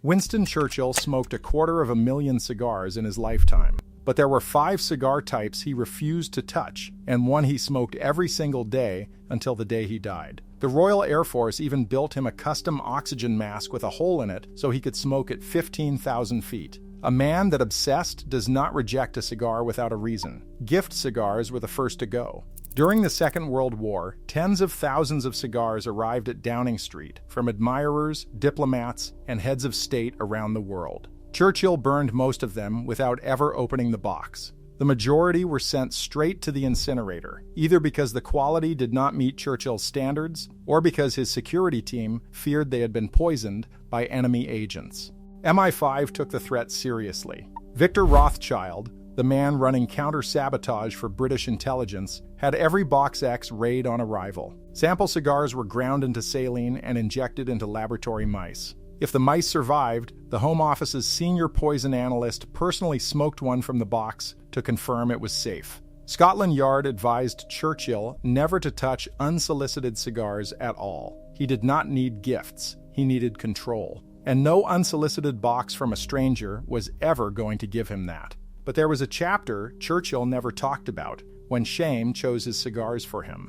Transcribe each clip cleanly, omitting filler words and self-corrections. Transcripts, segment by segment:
Winston Churchill smoked 250,000 cigars in his lifetime. But there were 5 cigar types he refused to touch, and one he smoked every single day until the day he died. The Royal Air Force even built him a custom oxygen mask with a hole in it so he could smoke at 15,000 feet. A man that obsessed does not reject a cigar without a reason. Gift cigars were the first to go. During the Second World War, tens of thousands of cigars arrived at Downing Street from admirers, diplomats, and heads of state around the world. Churchill burned most of them without ever opening the box. The majority were sent straight to the incinerator, either because the quality did not meet Churchill's standards or because his security team feared they had been poisoned by enemy agents. MI5 took the threat seriously. Victor Rothschild, the man running counter-sabotage for British intelligence, had every Box X raid on arrival. Sample cigars were ground into saline and injected into laboratory mice. If the mice survived, the Home Office's senior poison analyst personally smoked one from the box to confirm it was safe. Scotland Yard advised Churchill never to touch unsolicited cigars at all. He did not need gifts, he needed control. And no unsolicited box from a stranger was ever going to give him that. But there was a chapter Churchill never talked about, when shame chose his cigars for him.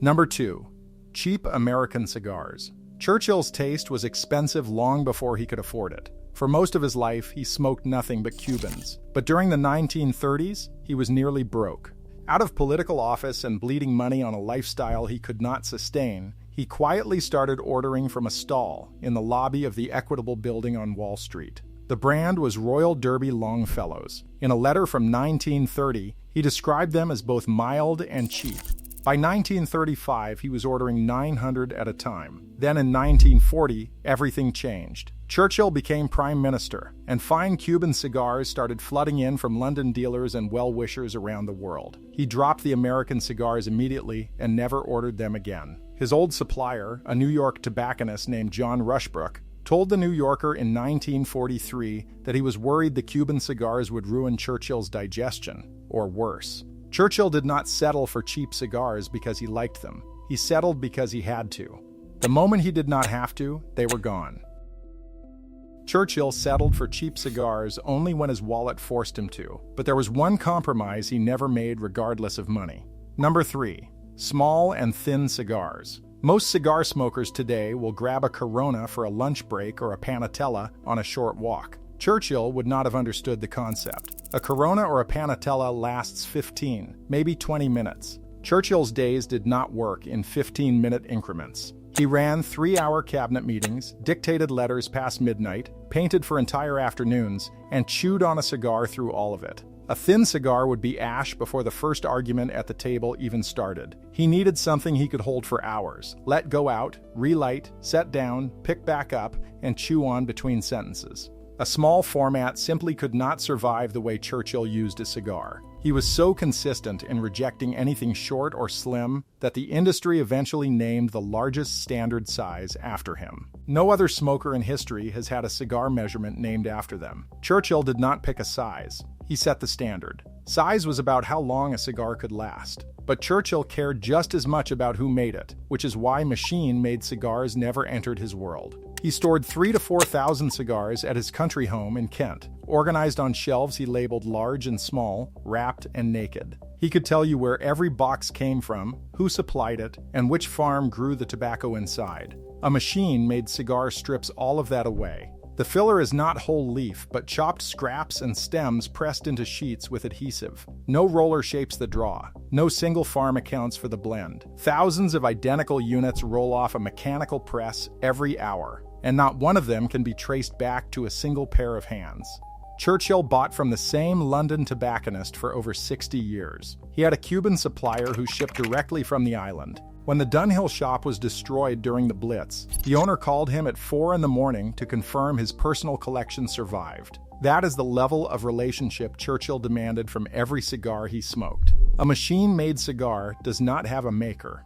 Number 2. Cheap American cigars. Churchill's taste was expensive long before he could afford it. For most of his life, he smoked nothing but Cubans. But during the 1930s, he was nearly broke. Out of political office and bleeding money on a lifestyle he could not sustain, he quietly started ordering from a stall in the lobby of the Equitable Building on Wall Street. The brand was Royal Derby Longfellows. In a letter from 1930, he described them as both mild and cheap. By 1935, he was ordering 900 at a time. Then in 1940, everything changed. Churchill became Prime Minister, and fine Cuban cigars started flooding in from London dealers and well-wishers around the world. He dropped the American cigars immediately and never ordered them again. His old supplier, a New York tobacconist named John Rushbrook, told the New Yorker in 1943 that he was worried the Cuban cigars would ruin Churchill's digestion, or worse. Churchill did not settle for cheap cigars because he liked them. He settled because he had to. The moment he did not have to, they were gone. Churchill settled for cheap cigars only when his wallet forced him to, but there was one compromise he never made regardless of money. Number 3. Small and thin cigars. Most cigar smokers today will grab a Corona for a lunch break or a Panatella on a short walk. Churchill would not have understood the concept. A Corona or a Panatella lasts 15, maybe 20 minutes. Churchill's days did not work in 15-minute increments. He ran 3-hour cabinet meetings, dictated letters past midnight, painted for entire afternoons, and chewed on a cigar through all of it. A thin cigar would be ash before the first argument at the table even started. He needed something he could hold for hours, let go out, relight, set down, pick back up, and chew on between sentences. A small format simply could not survive the way Churchill used a cigar. He was so consistent in rejecting anything short or slim that the industry eventually named the largest standard size after him. No other smoker in history has had a cigar measurement named after them. Churchill did not pick a size. He set the standard. Size was about how long a cigar could last. But Churchill cared just as much about who made it, which is why machine-made cigars never entered his world. He stored 3,000 to 4,000 cigars at his country home in Kent, organized on shelves he labeled large and small, wrapped and naked. He could tell you where every box came from, who supplied it, and which farm grew the tobacco inside. A machine made cigar strips all of that away. The filler is not whole leaf, but chopped scraps and stems pressed into sheets with adhesive. No roller shapes the draw. No single farm accounts for the blend. Thousands of identical units roll off a mechanical press every hour, and not one of them can be traced back to a single pair of hands. Churchill bought from the same London tobacconist for over 60 years. He had a Cuban supplier who shipped directly from the island. When the Dunhill shop was destroyed during the Blitz, the owner called him at 4 a.m. to confirm his personal collection survived. That is the level of relationship Churchill demanded from every cigar he smoked. A machine-made cigar does not have a maker.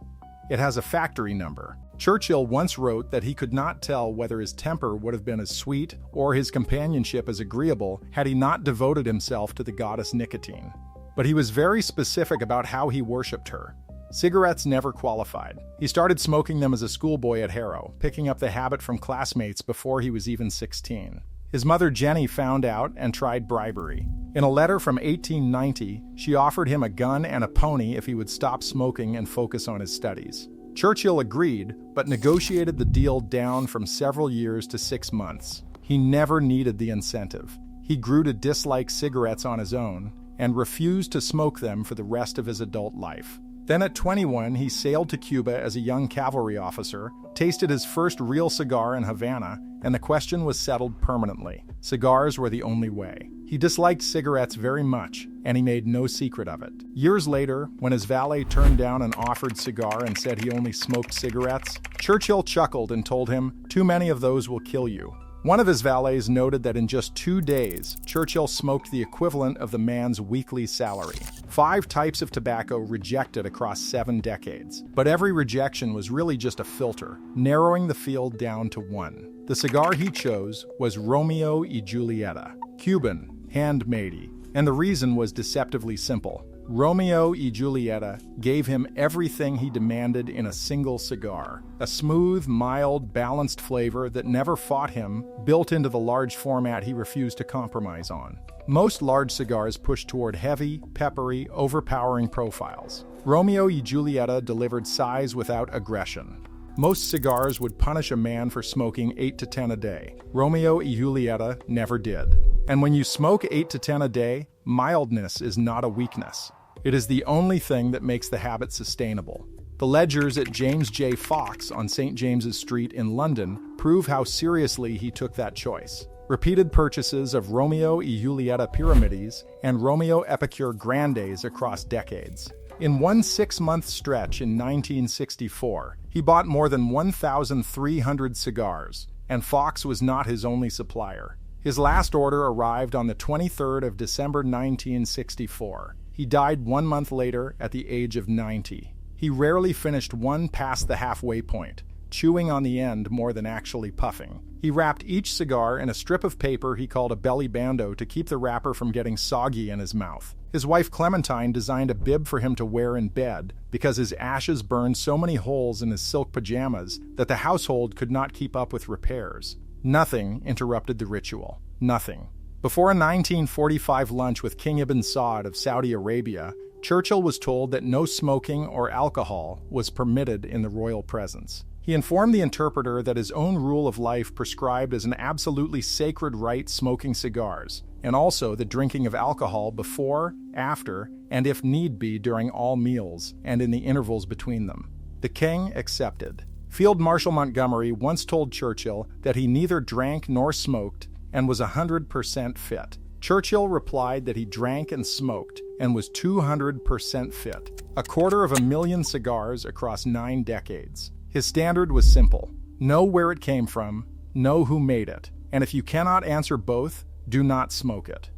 It has a factory number. Churchill once wrote that he could not tell whether his temper would have been as sweet or his companionship as agreeable had he not devoted himself to the goddess nicotine. But he was very specific about how he worshipped her. Cigarettes never qualified. He started smoking them as a schoolboy at Harrow, picking up the habit from classmates before he was even 16. His mother Jenny found out and tried bribery. In a letter from 1890, she offered him a gun and a pony if he would stop smoking and focus on his studies. Churchill agreed, but negotiated the deal down from several years to 6 months. He never needed the incentive. He grew to dislike cigarettes on his own and refused to smoke them for the rest of his adult life. Then at 21, he sailed to Cuba as a young cavalry officer, tasted his first real cigar in Havana, and the question was settled permanently. Cigars were the only way. He disliked cigarettes very much, and he made no secret of it. Years later, when his valet turned down an offered cigar and said he only smoked cigarettes, Churchill chuckled and told him, "Too many of those will kill you." One of his valets noted that in just 2 days, Churchill smoked the equivalent of the man's weekly salary. 5 types of tobacco rejected across 7 decades. But every rejection was really just a filter, narrowing the field down to one. The cigar he chose was Romeo y Julieta, Cuban, Handmade, and the reason was deceptively simple. Romeo y Julieta gave him everything he demanded in a single cigar. A smooth, mild, balanced flavor that never fought him, built into the large format he refused to compromise on. Most large cigars push toward heavy, peppery, overpowering profiles. Romeo y Julieta delivered size without aggression. Most cigars would punish a man for smoking 8 to 10 a day. Romeo y Julieta never did. And when you smoke 8 to 10 a day, mildness is not a weakness. It is the only thing that makes the habit sustainable. The ledgers at James J. Fox on St. James's Street in London prove how seriously he took that choice. Repeated purchases of Romeo y Julieta Pyramides and Romeo Epicure Grandes across decades. In one 6-month stretch in 1964, he bought more than 1,300 cigars, and Fox was not his only supplier. His last order arrived on the 23rd of December 1964. He died 1 month later at the age of 90. He rarely finished one past the halfway point, chewing on the end more than actually puffing. He wrapped each cigar in a strip of paper he called a belly bando to keep the wrapper from getting soggy in his mouth. His wife Clementine designed a bib for him to wear in bed because his ashes burned so many holes in his silk pajamas that the household could not keep up with repairs. Nothing interrupted the ritual. Nothing. Before a 1945 lunch with King Ibn Saud of Saudi Arabia, Churchill was told that no smoking or alcohol was permitted in the royal presence. He informed the interpreter that his own rule of life prescribed as an absolutely sacred right smoking cigars, and also the drinking of alcohol before, after, and if need be during all meals and in the intervals between them. The king accepted. Field Marshal Montgomery once told Churchill that he neither drank nor smoked and was 100% fit. Churchill replied that he drank and smoked and was 200% fit. 250,000 cigars across 9 decades. His standard was simple. Know where it came from, know who made it, and if you cannot answer both, do not smoke it.